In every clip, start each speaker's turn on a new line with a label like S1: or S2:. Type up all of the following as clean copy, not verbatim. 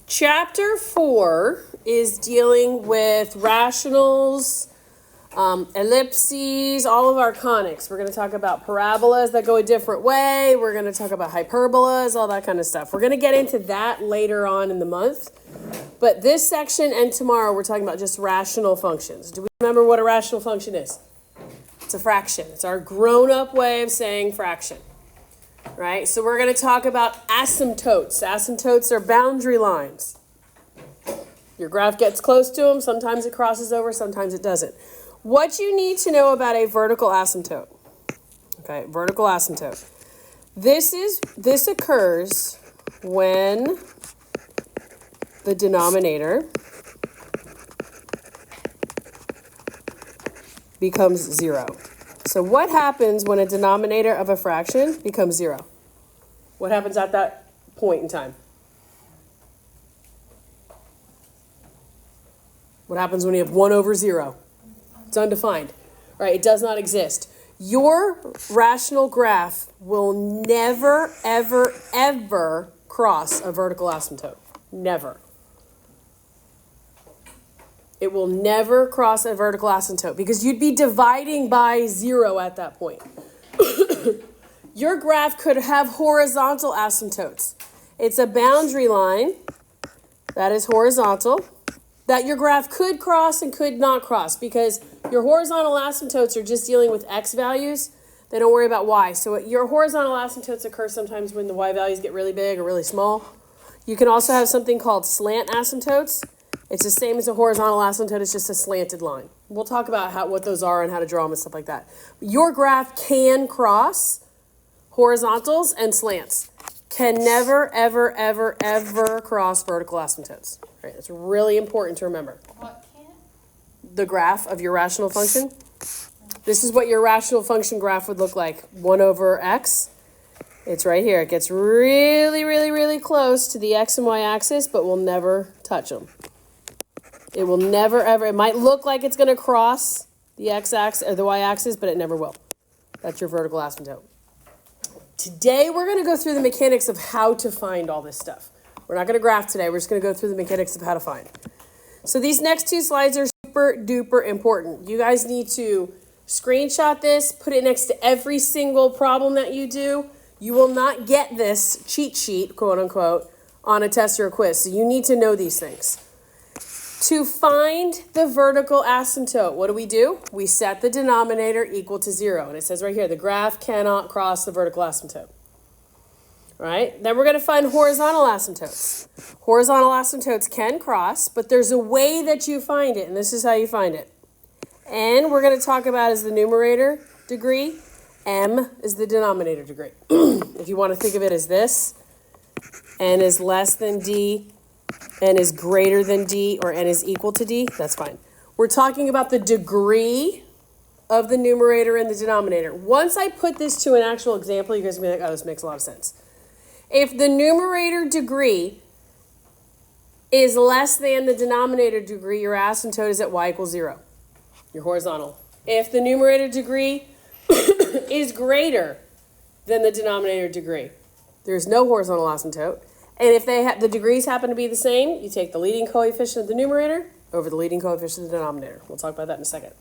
S1: Chapter 4 is dealing with rationals, ellipses, all of our conics. We're going to talk about parabolas that go a different way. We're going to talk about hyperbolas, all that kind of stuff. We're going to get into that later on in the month. But this section and tomorrow, we're talking about just rational functions. Do we remember what a rational function is? It's a fraction. It's our grown-up way of saying fraction. Right? So we're going to talk about asymptotes. Asymptotes are boundary lines. Your graph gets close to them. Sometimes it crosses over, sometimes it doesn't. What you need to know about a vertical asymptote. Okay, vertical asymptote. This occurs when the denominator becomes 0. So what happens when a denominator of a fraction becomes 0? What happens at that point in time? What happens when you have 1 over 0? It's undefined, right? It does not exist. Your rational graph will never, ever, ever cross a vertical asymptote. Never. It will never cross a vertical asymptote because you'd be dividing by 0 at that point. Your graph could have horizontal asymptotes. It's a boundary line that is horizontal that your graph could cross and could not cross because your horizontal asymptotes are just dealing with x values. They don't worry about y. So your horizontal asymptotes occur sometimes when the y values get really big or really small. You can also have something called slant asymptotes. It's the same as a horizontal asymptote, it's just a slanted line. We'll talk about what those are and how to draw them and stuff like that. Your graph can cross horizontals and slants. Can never, ever, ever, ever cross vertical asymptotes. Right? It's really important to remember.
S2: What can't?
S1: The graph of your rational function. This is what your rational function graph would look like. 1 over x. It's right here. It gets really, really, really close to the x and y axis, but will never touch them. It will never, ever, it might look like it's going to cross the x-axis or the y-axis, but it never will. That's your vertical asymptote. Today, we're going to go through the mechanics of how to find all this stuff. We're not going to graph today. We're just going to go through the mechanics of how to find. So these next 2 slides are super duper important. You guys need to screenshot this, put it next to every single problem that you do. You will not get this cheat sheet, quote unquote, on a test or a quiz. So you need to know these things. To find the vertical asymptote, what do? We set the denominator equal to 0. And it says right here, the graph cannot cross the vertical asymptote. Right? Then we're going to find horizontal asymptotes. Horizontal asymptotes can cross, but there's a way that you find it, and this is how you find it. N we're going to talk about is the numerator degree. M is the denominator degree. If you want to think of it as this, N is less than D, N is greater than D, or N is equal to D, that's fine. We're talking about the degree of the numerator and the denominator. Once I put this to an actual example, you guys will be like, oh, this makes a lot of sense. If the numerator degree is less than the denominator degree, your asymptote is at y equals 0. Your horizontal. If the numerator degree is greater than the denominator degree, there's no horizontal asymptote. And if the degrees happen to be the same, you take the leading coefficient of the numerator over the leading coefficient of the denominator. We'll talk about that in a second.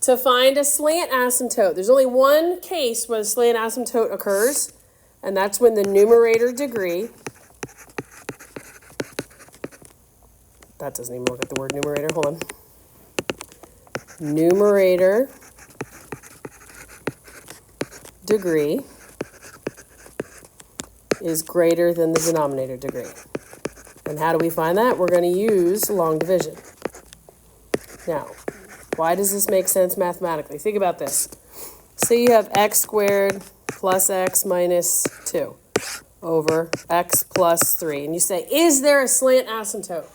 S1: To find a slant asymptote, there's only one case where the slant asymptote occurs, and that's when the numerator degree, that doesn't even look at the word numerator, hold on. Numerator degree is greater than the denominator degree. And how do we find that? We're going to use long division. Now, why does this make sense mathematically? Think about this. Say you have x squared plus x minus 2 over x plus 3. And you say, is there a slant asymptote?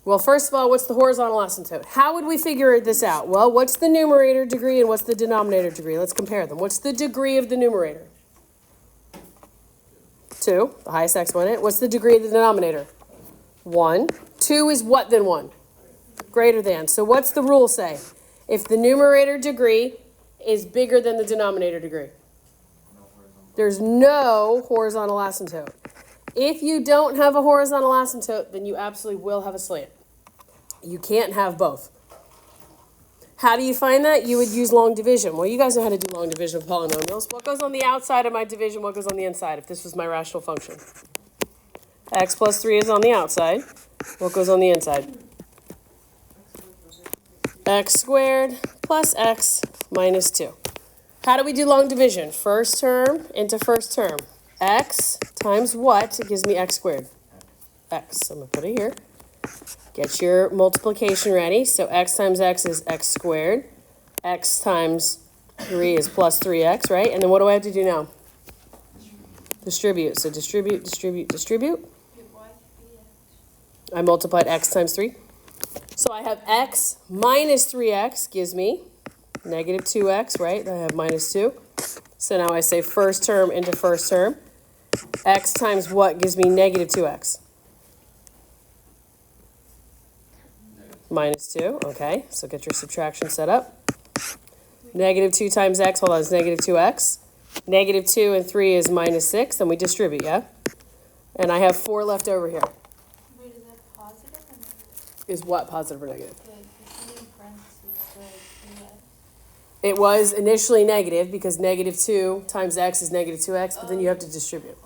S1: Well, first of all, what's the horizontal asymptote? How would we figure this out? Well, what's the numerator degree and what's the denominator degree? Let's compare them. What's the degree of the numerator? 2, the highest exponent. What's the degree of the denominator? 1. 2 is what then 1? Greater than. So what's the rule say? If the numerator degree is bigger than the denominator degree, there's no horizontal asymptote. If you don't have a horizontal asymptote, then you absolutely will have a slant. You can't have both. How do you find that? You would use long division. Well, you guys know how to do long division of polynomials. What goes on the outside of my division? What goes on the inside if this was my rational function? X plus 3 is on the outside. What goes on the inside? X squared plus x minus 2. How do we do long division? First term into first term. X times what gives me x squared? X. I'm going to put it here. Get your multiplication ready. So x times x is x squared. X times 3 is plus 3x, right? And then what do I have to do now? Distribute. So distribute, distribute, distribute. I multiplied x times 3. So I have x minus 3x gives me negative 2x, right? I have minus 2. So now I say first term into first term. X times what gives me negative 2x? Minus 2, okay. So get your subtraction set up. Negative 2 times x, hold on, is negative 2x. Negative 2 and 3 is minus 6, then we distribute, yeah? And I have 4 left over here.
S2: Wait, is that positive or negative?
S1: Is what positive or negative?
S2: The in parentheses, the yes.
S1: It was initially negative because negative 2 times x is negative 2x, but then you have to distribute.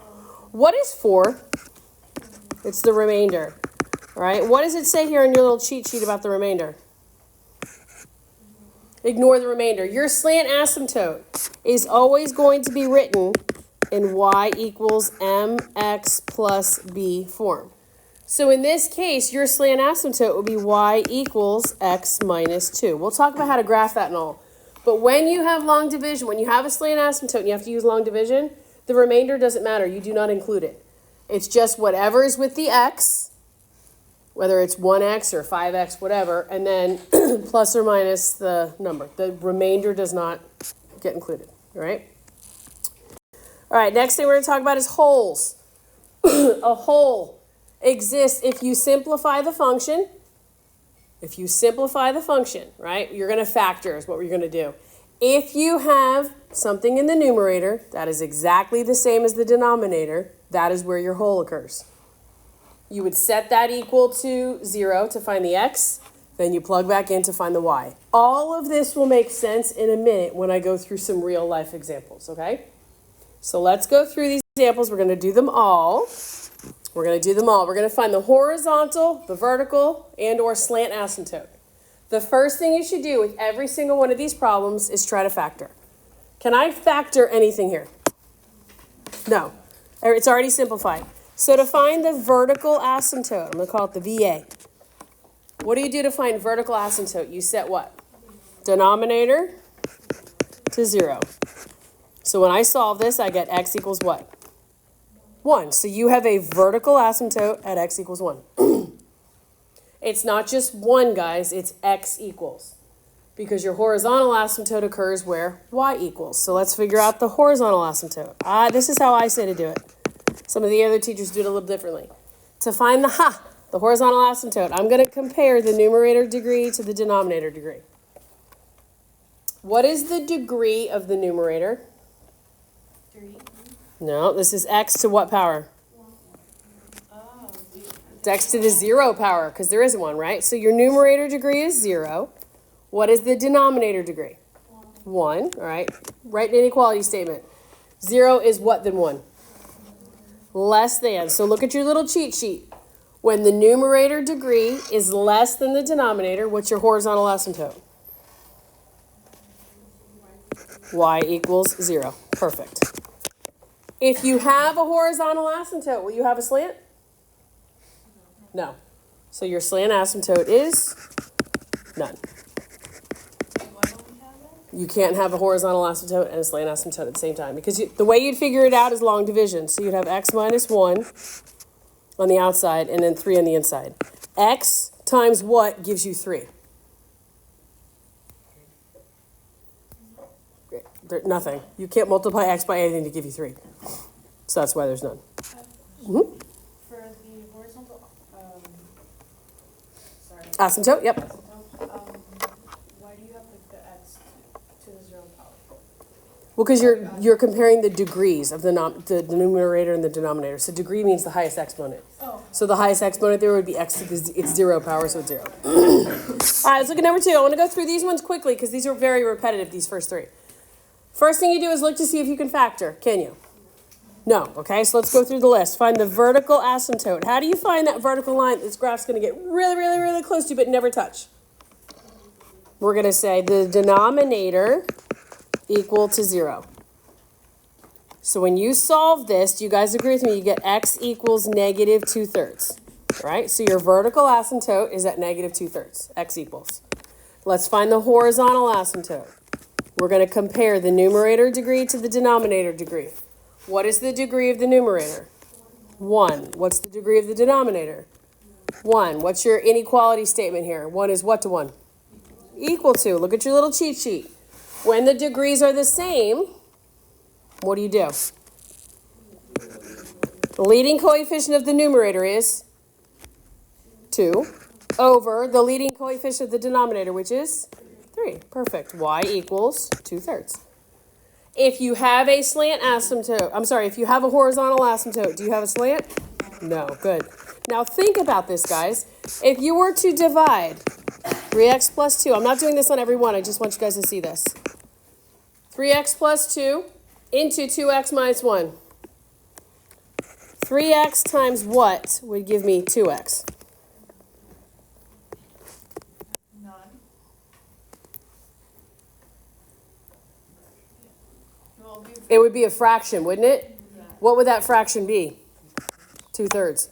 S1: What is 4? It's the remainder. All right, what does it say here in your little cheat sheet about the remainder? Ignore the remainder. Your slant asymptote is always going to be written in y equals mx plus b form. So in this case, your slant asymptote would be y equals x minus 2. We'll talk about how to graph that and all. But when you have long division, when you have a slant asymptote and you have to use long division, the remainder doesn't matter. You do not include it. It's just whatever is with the x, whether it's 1x or 5x, whatever, and then plus or minus the number. The remainder does not get included, all right? All right, next thing we're going to talk about is wholes. A whole exists if you simplify the function. If you simplify the function, right, you're going to factor is what you're going to do. If you have something in the numerator that is exactly the same as the denominator, that is where your whole occurs. You would set that equal to 0 to find the x, then you plug back in to find the y. All of this will make sense in a minute when I go through some real life examples, okay? So let's go through these examples. We're going to do them all. We're going to do them all. We're going to find the horizontal, the vertical, and or slant asymptote. The first thing you should do with every single one of these problems is try to factor. Can I factor anything here? No. It's already simplified. So to find the vertical asymptote, I'm going to call it the VA. What do you do to find vertical asymptote? You set what? Denominator to 0. So when I solve this, I get x equals what? 1. So you have a vertical asymptote at x equals 1. It's not just 1, guys. It's x equals. Because your horizontal asymptote occurs where y equals. So let's figure out the horizontal asymptote. This is how I say to do it. Some of the other teachers do it a little differently. To find the horizontal asymptote, I'm going to compare the numerator degree to the denominator degree. What is the degree of the numerator?
S2: 3.
S1: No, this is x to what power?
S2: Oh,
S1: It's x to the 0 power, because there isn't one, right? So your numerator degree is 0. What is the denominator degree? 1, all right? Write an inequality statement. 0 is what then 1? Less than. So look at your little cheat sheet. When the numerator degree is less than the denominator, what's your horizontal asymptote? Y equals 0. Perfect. If you have a horizontal asymptote, will you have a slant? No. So your slant asymptote is none.
S2: why don't we have that?
S1: You can't have a horizontal asymptote and a slant asymptote at the same time. Because the way you'd figure it out is long division. So you'd have x minus 1 on the outside and then 3 on the inside. X times what gives you 3? Nothing. You can't multiply x by anything to give you 3. So that's why there's none. Mm-hmm.
S2: For the horizontal,
S1: Asymptote, yep.
S2: why do you have the x to the 0 power?
S1: Well, because you're comparing the degrees of the numerator and the denominator. So degree means the highest exponent.
S2: Oh.
S1: So the highest exponent there would be x because it's 0 power, so it's 0. All right, let's look at number 2. I want to go through these ones quickly because these are very repetitive, these first 3. First thing you do is look to see if you can factor. Can you? No. Okay, so let's go through the list. Find the vertical asymptote. How do you find that vertical line this graph's going to get really, really, really close to but never touch? We're going to say the denominator equal to 0. So when you solve this, do you guys agree with me? You get x equals negative 2/3. Right? So your vertical asymptote is at negative 2/3. X equals. Let's find the horizontal asymptote. We're going to compare the numerator degree to the denominator degree. What is the degree of the numerator? 1. What's the degree of the denominator? 1. What's your inequality statement here? 1 is what to 1? Equal to. Look at your little cheat sheet. When the degrees are the same, what do? The leading coefficient of the numerator is 2 over the leading coefficient of the denominator, which is 3. Perfect. Y equals 2/3. If you have a slant asymptote, if you have a horizontal asymptote, do you have a slant? No. Good. Now think about this, guys. If you were to divide 3x plus 2, I'm not doing this on every one, I just want you guys to see this. 3x plus 2 into 2x minus 1. 3x times what would give me 2x?
S2: None. Well,
S1: It would be a fraction, wouldn't it?
S2: yeah.
S1: What would that fraction be? 2/3,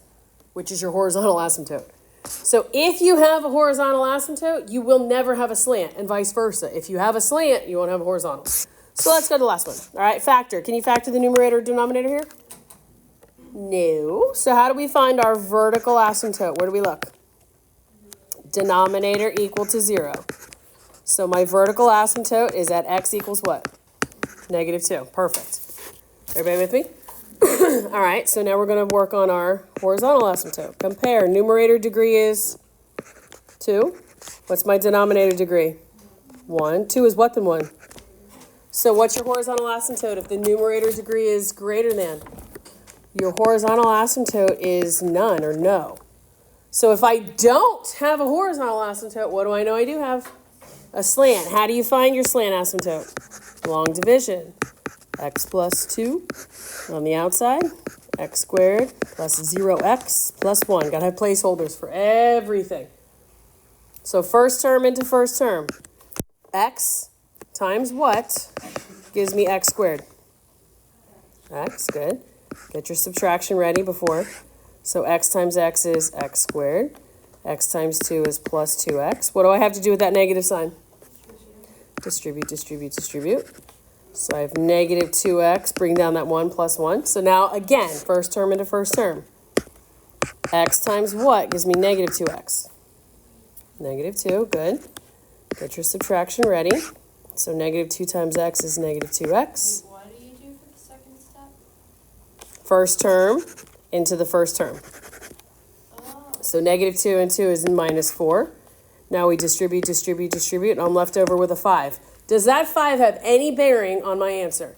S1: which is your horizontal asymptote. So if you have a horizontal asymptote, you will never have a slant, and vice versa. If you have a slant, you won't have a horizontal. So let's go to the last one. All right, factor. Can you factor the numerator or denominator here? No. So how do we find our vertical asymptote? Where do we look? Denominator equal to 0. So my vertical asymptote is at x equals what? Negative 2. Perfect. Everybody with me? All right, so now we're going to work on our horizontal asymptote. Compare. Numerator degree is 2. What's my denominator degree? 1. 2 is what then 1? So what's your horizontal asymptote if the numerator degree is greater than? Your horizontal asymptote is none or no. So if I don't have a horizontal asymptote, what do I know I do have? A slant. How do you find your slant asymptote? Long division. X plus 2 on the outside. X squared plus 0x plus 1. Got to have placeholders for everything. So first term into first term. X times what gives me x squared? X, good. Get your subtraction ready before. So x times x is x squared. X times 2 is plus 2x. What do I have to do with that negative sign? Distribute, distribute, distribute. So I have negative 2x, bring down that 1 plus 1. So now, again, first term into first term. X times what gives me negative 2x? Negative 2, good. Get your subtraction ready. So negative 2 times x is negative 2x.
S2: Wait, what do you do for the second step?
S1: First term into the first term.
S2: Oh.
S1: So negative 2 and 2 is minus 4. Now we distribute, distribute, distribute, and I'm left over with a 5. Does that 5 have any bearing on my answer?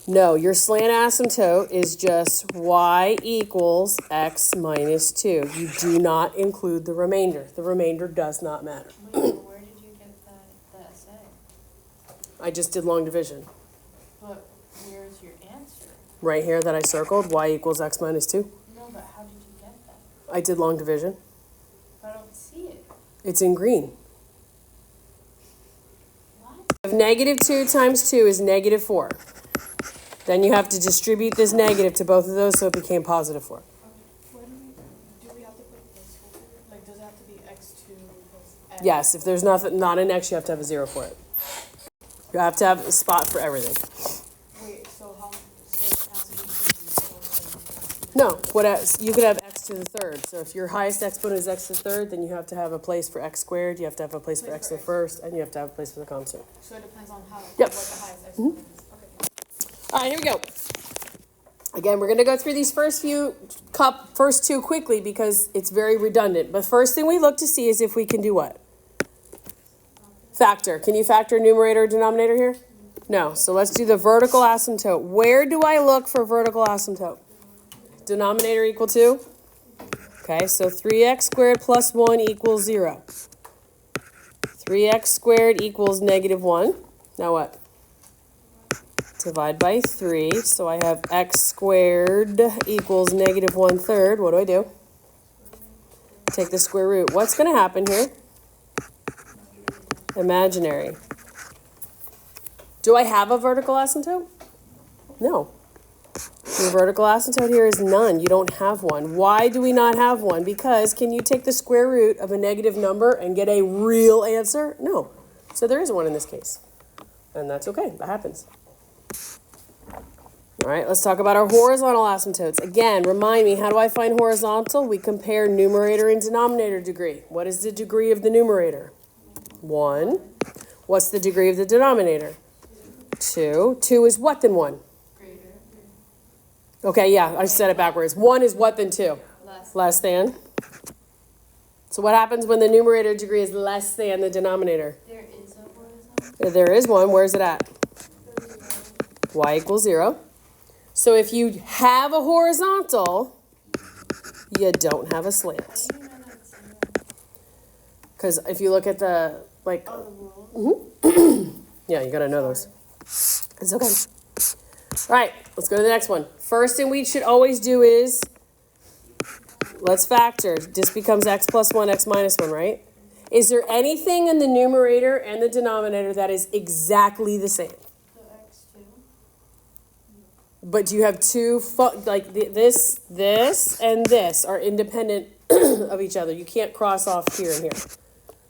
S1: No, your slant asymptote is just y equals x minus 2. You do not include the remainder. The remainder does not matter.
S2: Wait, where did you get that essay?
S1: I just did long division.
S2: But where's your answer?
S1: Right here that I circled, y equals x minus 2.
S2: No, but how did you get that?
S1: I did long division.
S2: I don't see it.
S1: It's in green.
S2: What?
S1: Negative 2 times 2 is negative 4. Then you have to distribute this negative to both of those so it became positive 4.
S2: Do we have to put this over? Like, does it have to be x2 plus x?
S1: Yes, if there's not an x, you have to have a 0 for it. You have to have a spot for everything.
S2: Wait, so it has to be 50,
S1: No, what else? You could have x to the third. So if your highest exponent is x to the third, then you have to have a place for x squared, you have to have a place for x to the first, and you have to have a place for the constant.
S2: So it depends on how,
S1: Yep.
S2: what the highest exponent is. Okay.
S1: All right, here we go. Again, we're going to go through these first two quickly because it's very redundant. But first thing we look to see is if we can do what? Factor. Can you factor numerator or denominator here? No, so let's do the vertical asymptote. Where do I look for vertical asymptote? Denominator equal 2? Okay, so 3x squared plus 1 equals 0. 3x squared equals -1. Now what? Divide by 3, so I have x squared equals -1/3. What do? Take the square root. What's going to happen here? Imaginary. Do I have a vertical asymptote? No. The vertical asymptote here is none. You don't have one. Why do we not have one? Because can you take the square root of a negative number and get a real answer? No. So there isn't one in this case. And that's okay. That happens. All right, let's talk about our horizontal asymptotes. Again, remind me, how do I find horizontal? We compare numerator and denominator degree. What is the degree of the numerator? 1. What's the degree of the denominator? 2. 2 is what then 1? Okay, yeah, I said it backwards. 1 is what then 2? Less than. So what happens when the numerator degree is less than the denominator?
S2: There is a horizontal.
S1: There is one. Where's it at? Y equals 0. So if you have a horizontal, you don't have a slant. Because if you look at the, like, yeah, you got to know those. It's okay. All right, let's go to the next one. First thing we should always do is, let's factor. This becomes x plus 1, x minus 1, right? Is there anything in the numerator and the denominator that is exactly the same?
S2: The x2.
S1: But do you have two, this, and this are independent of each other. You can't cross off here and here,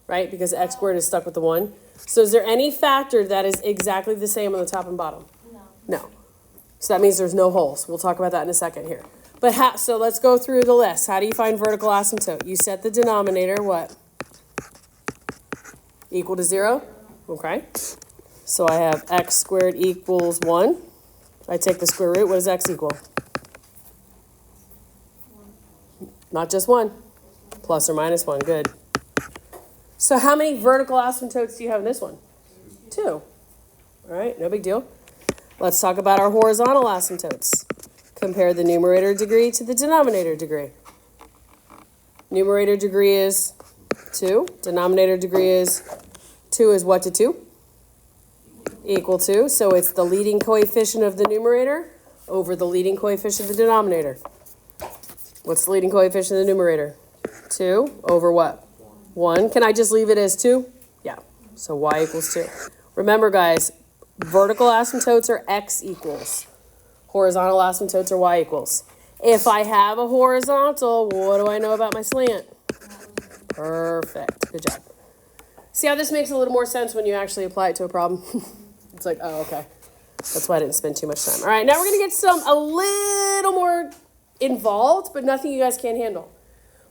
S1: right? Because x squared is stuck with the 1. So is there any factor that is exactly the same on the top and bottom?
S2: No.
S1: No. So that means there's no holes. We'll talk about that in a second here. But so let's go through the list. How do you find vertical asymptote? You set the denominator, what? Equal to 0? Okay. So I have x squared equals 1. I take the square root. What does x equal? Not just 1. Plus or minus 1. Good. So how many vertical asymptotes do you have in this one? 2. All right, no big deal. Let's talk about our horizontal asymptotes. Compare the numerator degree to the denominator degree. Numerator degree is 2. Denominator degree is 2 is what to 2? Equal to. So it's the leading coefficient of the numerator over the leading coefficient of the denominator. What's the leading coefficient of the numerator? 2 over what? 1. Can I just leave it as 2? Yeah. So y equals 2. Remember, guys, vertical asymptotes are x equals. Horizontal asymptotes are y equals. If I have a horizontal, what do I know about my slant? Perfect. Good job. See how this makes a little more sense when you actually apply it to a problem? It's like, oh, okay. That's why I didn't spend too much time. All right, now we're going to get a little more involved, but nothing you guys can't handle.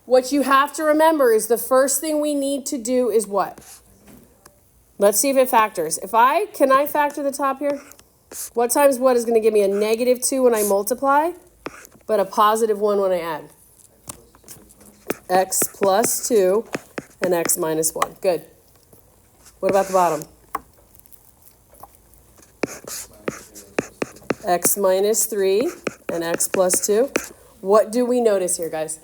S1: What you have to remember is the first thing we need to do is what? Let's see if it factors. Can I factor the top here? What times what is going to give me a -2 when I multiply, but a +1 when I add? X plus 2 and x minus 1. Good. What about the bottom? X minus 3 and x plus 2. What do we notice here, guys?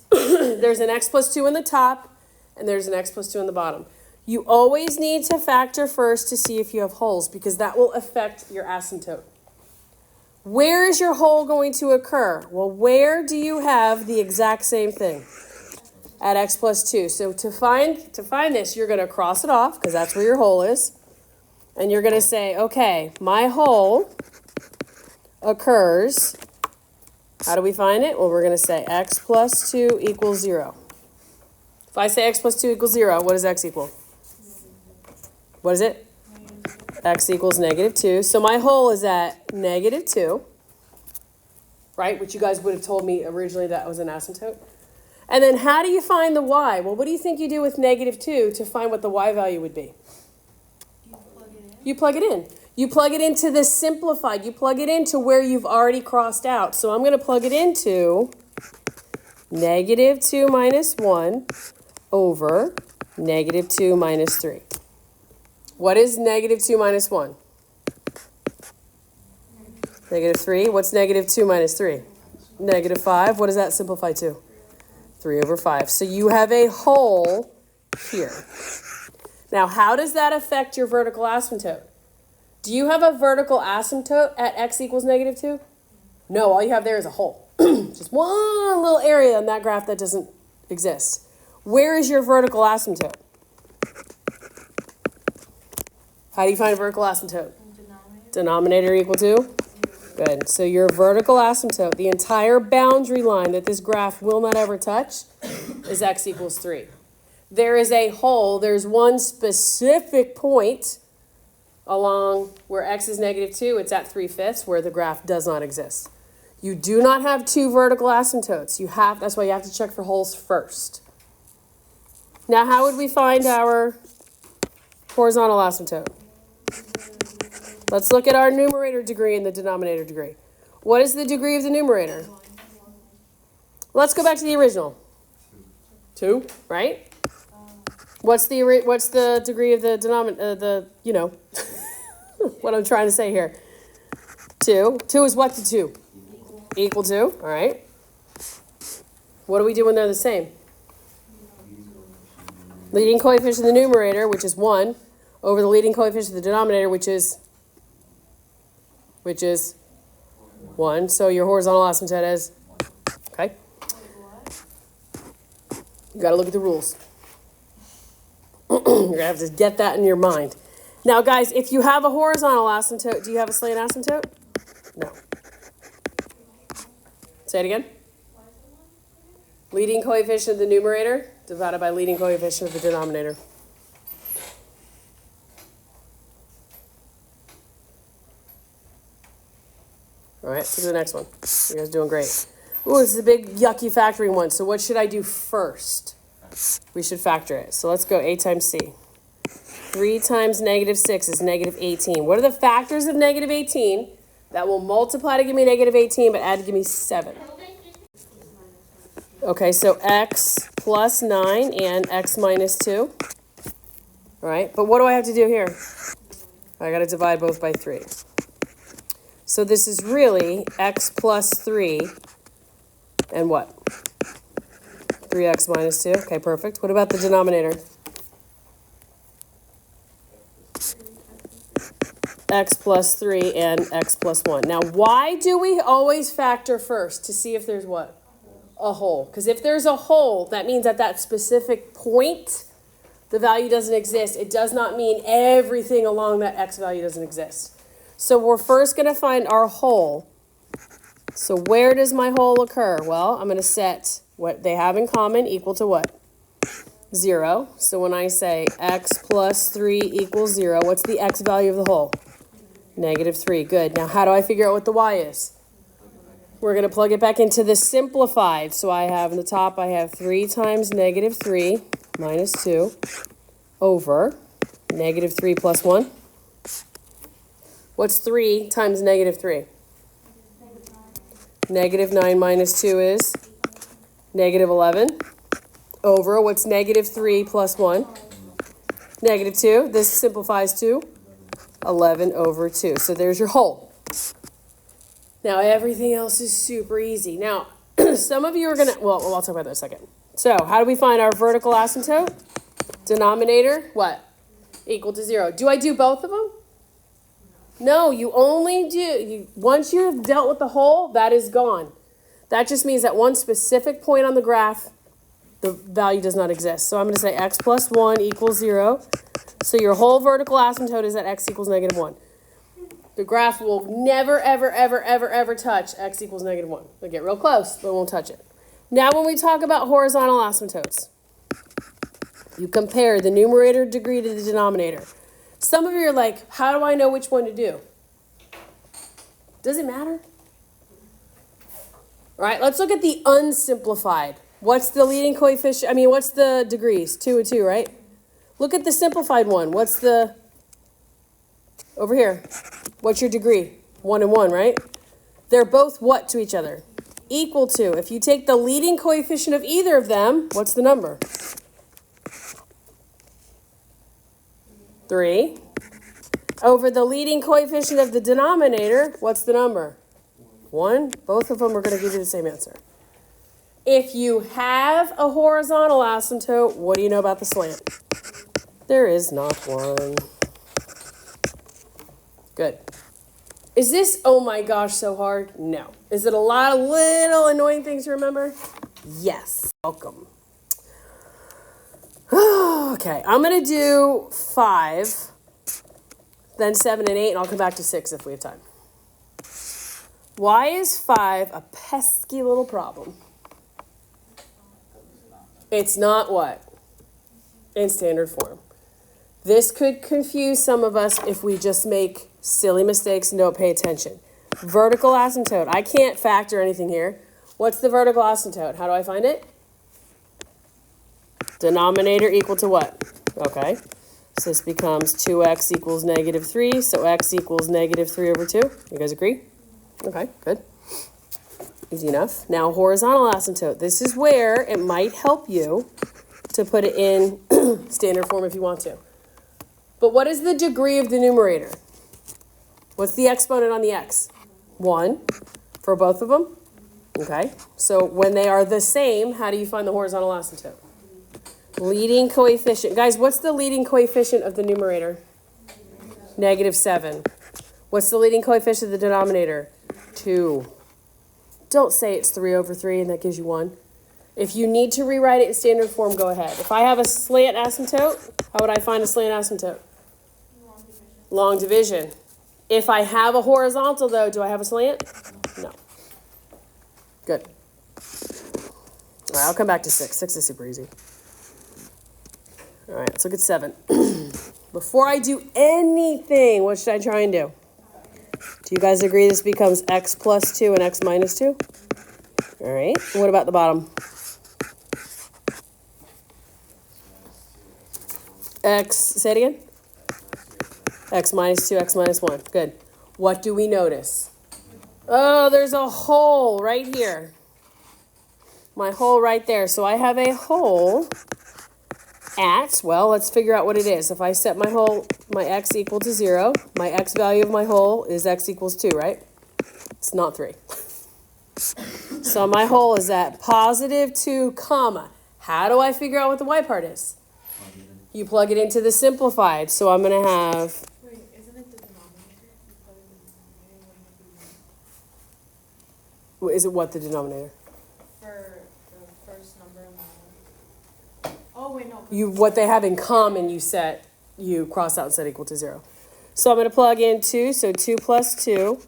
S1: There's an x plus 2 in the top, and there's an x plus 2 in the bottom. You always need to factor first to see if you have holes, because that will affect your asymptote. Where is your hole going to occur? Well, where do you have the exact same thing? At x plus 2. So to find this, you're going to cross it off, because that's where your hole is. And you're going to say, okay, my hole occurs. How do we find it? Well, we're going to say x plus 2 equals 0. If I say x plus 2 equals 0, what does x equal? What is it? X equals -2. So my hole is at -2, right? Which you guys would have told me originally that was an asymptote. And then how do you find the y? Well, what do you think you do with -2 to find what the y value would be? You plug it in. You plug it into the simplified. You plug it into where you've already crossed out. So I'm going to plug it into -2 minus 1 over -2 minus 3. What is -2 minus 1? Negative 3. What's negative 2 minus 3? Negative 5. What does that simplify to? 3 over 5. So you have a hole here. Now, how does that affect your vertical asymptote? Do you have a vertical asymptote at x equals negative 2? No, all you have there is a hole. Just one little area on that graph that doesn't exist. Where is your vertical asymptote? How do you find a vertical asymptote? Denominator equal to? Good. So your vertical asymptote, the entire boundary line that this graph will not ever touch, is x equals 3. There is a hole. There's one specific point along where x is negative 2. It's at 3/5 where the graph does not exist. You do not have two vertical asymptotes. That's why you have to check for holes first. Now, how would we find our horizontal asymptote? Let's look at our numerator degree and the denominator degree. What is the degree of the numerator? Let's go back to the original. 2, right? What's the degree of the denominator? What I'm trying to say here. 2. 2 is what to 2? Equal to. All right. What do we do when they're the same? Leading coefficient of the numerator, which is 1, over the leading coefficient of the denominator, which is 1. So your horizontal asymptote is, okay? You got to look at the rules. You're going to have to get that in your mind. Now, guys, if you have a horizontal asymptote, do you have a slant asymptote? No. Say it again. Leading coefficient of the numerator divided by leading coefficient of the denominator. All right, so the next one. You guys are doing great. Ooh, this is a big, yucky factoring one. So what should I do first? We should factor it. So let's go A times C. 3 times negative 6 is negative 18. What are the factors of negative 18 that will multiply to give me negative 18 but add to give me 7? Okay, so x plus 9 and x minus 2. All right, but what do I have to do here? I got to divide both by 3. So this is really x plus 3 and what? 3x minus 2. Okay, perfect. What about the denominator? X plus 3 and x plus 1. Now, why do we always factor first? To see if there's what? A hole. Because if there's a hole, that means at that specific point, the value doesn't exist. It does not mean everything along that x value doesn't exist. So we're first going to find our hole. So where does my hole occur? Well, I'm going to set what they have in common equal to what? 0. So when I say x plus 3 equals 0, what's the x value of the hole? Negative 3. Good. Now, how do I figure out what the y is? We're going to plug it back into the simplified. So I have in the top, I have 3 times negative 3 minus 2 over negative 3 plus 1. What's 3 times negative 3? Negative 9 minus 2 is negative 11 over what's negative 3 plus 1? Negative 2. This simplifies to 11 over 2. So there's your hole. Now everything else is super easy. Now, some of you are going to, well, I'll talk about that in a second. So how do we find our vertical asymptote? Denominator, what? Equal to 0. Do I do both of them? No, you only do, once you have dealt with the hole, that is gone. That just means that one specific point on the graph, the value does not exist. So I'm going to say x plus 1 equals 0. So your whole vertical asymptote is at x equals negative 1. The graph will never, ever, ever, ever, ever touch x equals negative 1. It'll get real close, but it won't touch it. Now when we talk about horizontal asymptotes, you compare the numerator degree to the denominator. Some of you are like, how do I know which one to do? Does it matter? All right, let's look at the unsimplified. What's the leading coefficient? What's the degrees? 2 and 2, right? Look at the simplified one. What's the, over here, what's your degree? 1 and 1, right? They're both what to each other? Equal to. If you take the leading coefficient of either of them, what's the number? 3. Over the leading coefficient of the denominator, what's the number? 1. Both of them are going to give you the same answer. If you have a horizontal asymptote, what do you know about the slant? There is not one. Good. Is this, oh my gosh, so hard? No. Is it a lot of little annoying things to remember? Yes. Welcome. Okay, I'm going to do 5, then 7 and 8, and I'll come back to 6 if we have time. Why is 5 a pesky little problem? It's not what? In standard form. This could confuse some of us if we just make silly mistakes and don't pay attention. Vertical asymptote. I can't factor anything here. What's the vertical asymptote? How do I find it? Denominator equal to what? Okay. So this becomes 2x equals negative 3. So x equals negative 3 over 2. You guys agree? Okay, good. Easy enough. Now horizontal asymptote. This is where it might help you to put it in standard form if you want to. But what is the degree of the numerator? What's the exponent on the x? 1 for both of them? Okay. So when they are the same, how do you find the horizontal asymptote? Leading coefficient. Guys, what's the leading coefficient of the numerator? Negative 7. What's the leading coefficient of the denominator? 2. Don't say it's 3 over 3 and that gives you 1. If you need to rewrite it in standard form, go ahead. If I have a slant asymptote, how would I find a slant asymptote? Long division. If I have a horizontal, though, do I have a slant? No. Good. All right, I'll come back to 6. 6 is super easy. All right, let's look at 7. Before I do anything, what should I try and do? Do you guys agree this becomes x plus 2 and x minus 2? All right, what about the bottom? X, say it again? X minus 2, x minus 1. Good. What do we notice? Oh, there's a hole right here. My hole right there. So I have a hole at, well, let's figure out what it is. If I set my x equal to 0, my x value of my hole is x equals 2, right? It's not 3. So my hole is at positive 2, comma. How do I figure out what the y part is? You plug it into the simplified. So I'm going to have...
S2: Wait, isn't it the denominator? You plug it in the denominator when you do...
S1: Is it what, the denominator?
S2: For the first number in the... Oh, wait, no.
S1: What they have in common, you cross out and set equal to 0. So I'm going to plug in 2, so 2 plus 2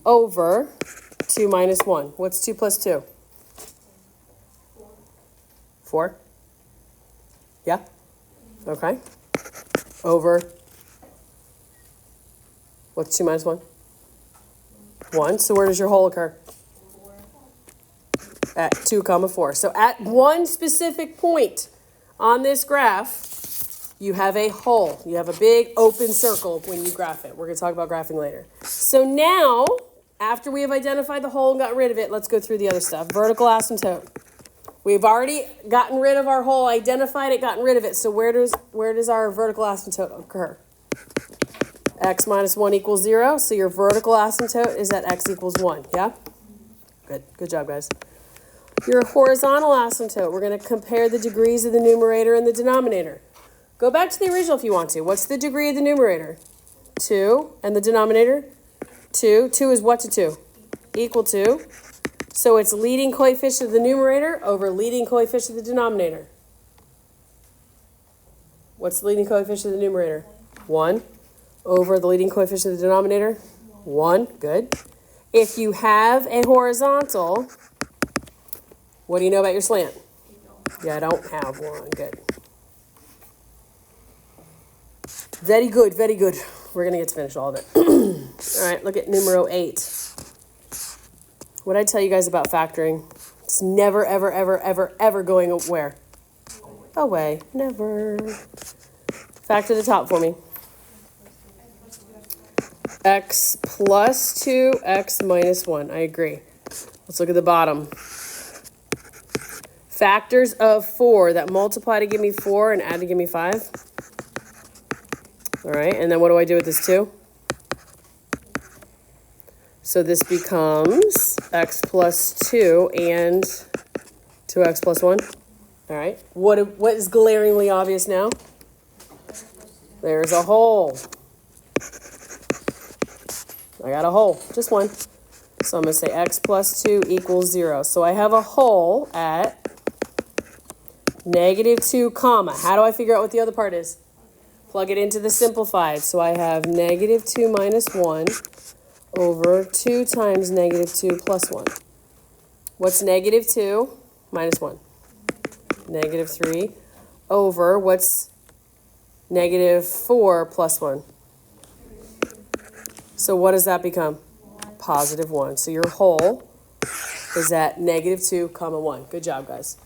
S1: over 2 minus 1. What's 2 plus 2? 4? Yeah? Okay. Over, what's 2 minus 1? 1. So where does your hole occur?
S2: 4.
S1: At 2 comma 4. So at one specific point on this graph, you have a hole. You have a big open circle when you graph it. We're going to talk about graphing later. So now, after we have identified the hole and got rid of it, let's go through the other stuff. Vertical asymptote. We've already gotten rid of our hole, identified it, gotten rid of it. So where does our vertical asymptote occur? X minus 1 equals 0. So your vertical asymptote is at x equals 1. Yeah? Good. Good job, guys. Your horizontal asymptote, we're going to compare the degrees of the numerator and the denominator. Go back to the original if you want to. What's the degree of the numerator? 2. And the denominator? 2. 2 is what to 2? Equal to. So it's leading coefficient of the numerator over leading coefficient of the denominator. What's the leading coefficient of the numerator? 1. Over the leading coefficient of the denominator? 1. Good. If you have a horizontal, what do you know about your slant? Yeah, I don't have one. Good. Very good, very good. We're going to get to finish all of it. All right, look at numero 8. What did I tell you guys about factoring? It's never, ever, ever, ever, ever going where? Away. Never. Factor the top for me. X plus 2, x minus 1. I agree. Let's look at the bottom. Factors of 4 that multiply to give me 4 and add to give me 5. All right, and then what do I do with this 2? So this becomes x plus 2 and 2x plus 1. All right, what is glaringly obvious now? There's a hole. I got a hole, just one. So I'm going to say x plus 2 equals 0. So I have a hole at -2, comma. How do I figure out what the other part is? Plug it into the simplified. So I have -2 minus 1 over 2 times -2 plus 1. What's -2 minus 1? -3 over what's -4 plus 1? So what does that become? Positive 1. So your hole is at -2, comma 1. Good job, guys.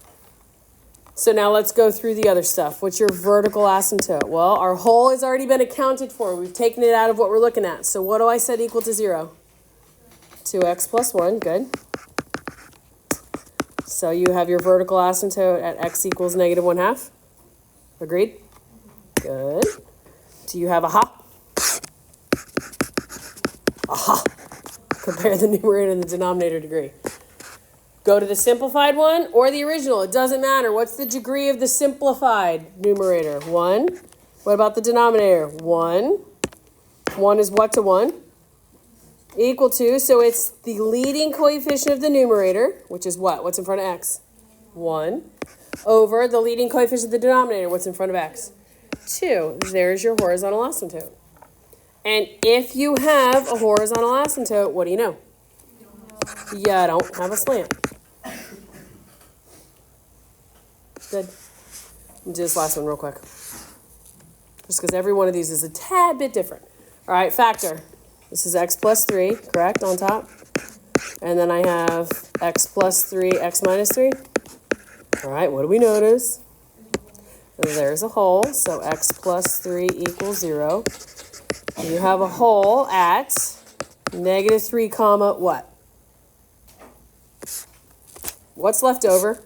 S1: So now let's go through the other stuff. What's your vertical asymptote? Well, our hole has already been accounted for. We've taken it out of what we're looking at. So what do I set equal to 0? 2x plus 1. Good. So you have your vertical asymptote at x equals -1/2. Agreed? Good. Do you have a ha? Aha. Compare the numerator and the denominator degree. Go to the simplified one or the original. It doesn't matter. What's the degree of the simplified numerator? 1. What about the denominator? 1. 1 is what to 1? Equal to. So it's the leading coefficient of the numerator, which is what? What's in front of x? 1. Over the leading coefficient of the denominator. What's in front of x? 2. There's your horizontal asymptote. And if you have a horizontal asymptote, what do you know? You don't have a slant. Good. Do this last one real quick. Just because every one of these is a tad bit different. All right, factor. This is x plus 3, correct, on top. And then I have x plus 3, x minus 3. All right, what do we notice? There's a hole, so x plus 3 equals 0. You have a hole at -3, comma what? What's left over?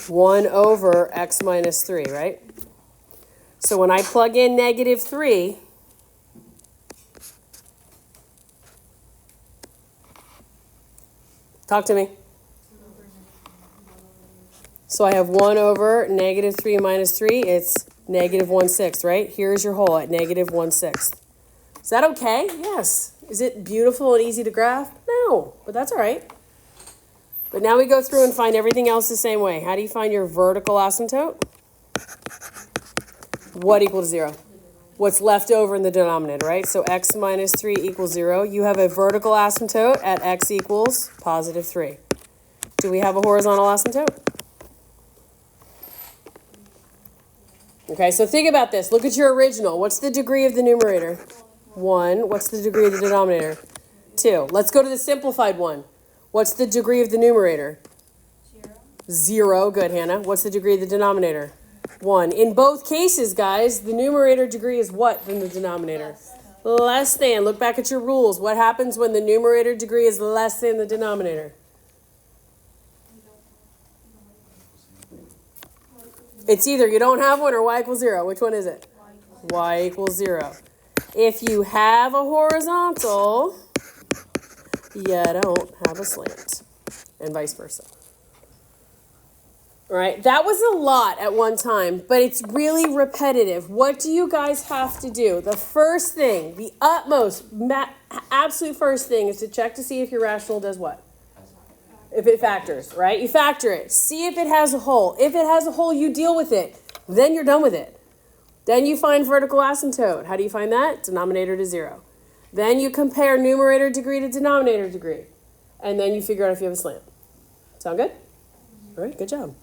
S1: 1 over x minus 3, right? So when I plug in -3, talk to me. So I have 1 over -3 minus 3. It's -1/6, right? Here's your hole at -1/6. Is that okay? Yes. Is it beautiful and easy to graph? No, but that's all right. But now we go through and find everything else the same way. How do you find your vertical asymptote? What equals 0? What's left over in the denominator, right? So x minus 3 equals 0. You have a vertical asymptote at x equals +3. Do we have a horizontal asymptote? Okay, so think about this. Look at your original. What's the degree of the numerator? 1. What's the degree of the denominator? 2. Let's go to the simplified one. What's the degree of the numerator? 0. Good, Hannah. What's the degree of the denominator? 1. In both cases, guys, the numerator degree is what than the denominator? Less than. Look back at your rules. What happens when the numerator degree is less than the denominator? It's either you don't have one or y equals 0. Which one is it? Y equals 0. If you have a horizontal, you don't have a slant, and vice versa. All right, that was a lot at one time, but it's really repetitive. What do you guys have to do? The first thing, the utmost, absolute first thing is to check to see if your rational does what? If it factors, right? You factor it. See if it has a hole. If it has a hole, you deal with it. Then you're done with it. Then you find vertical asymptote. How do you find that? Denominator to 0. Then you compare numerator degree to denominator degree. And then you figure out if you have a slant. Sound good? All right, good job.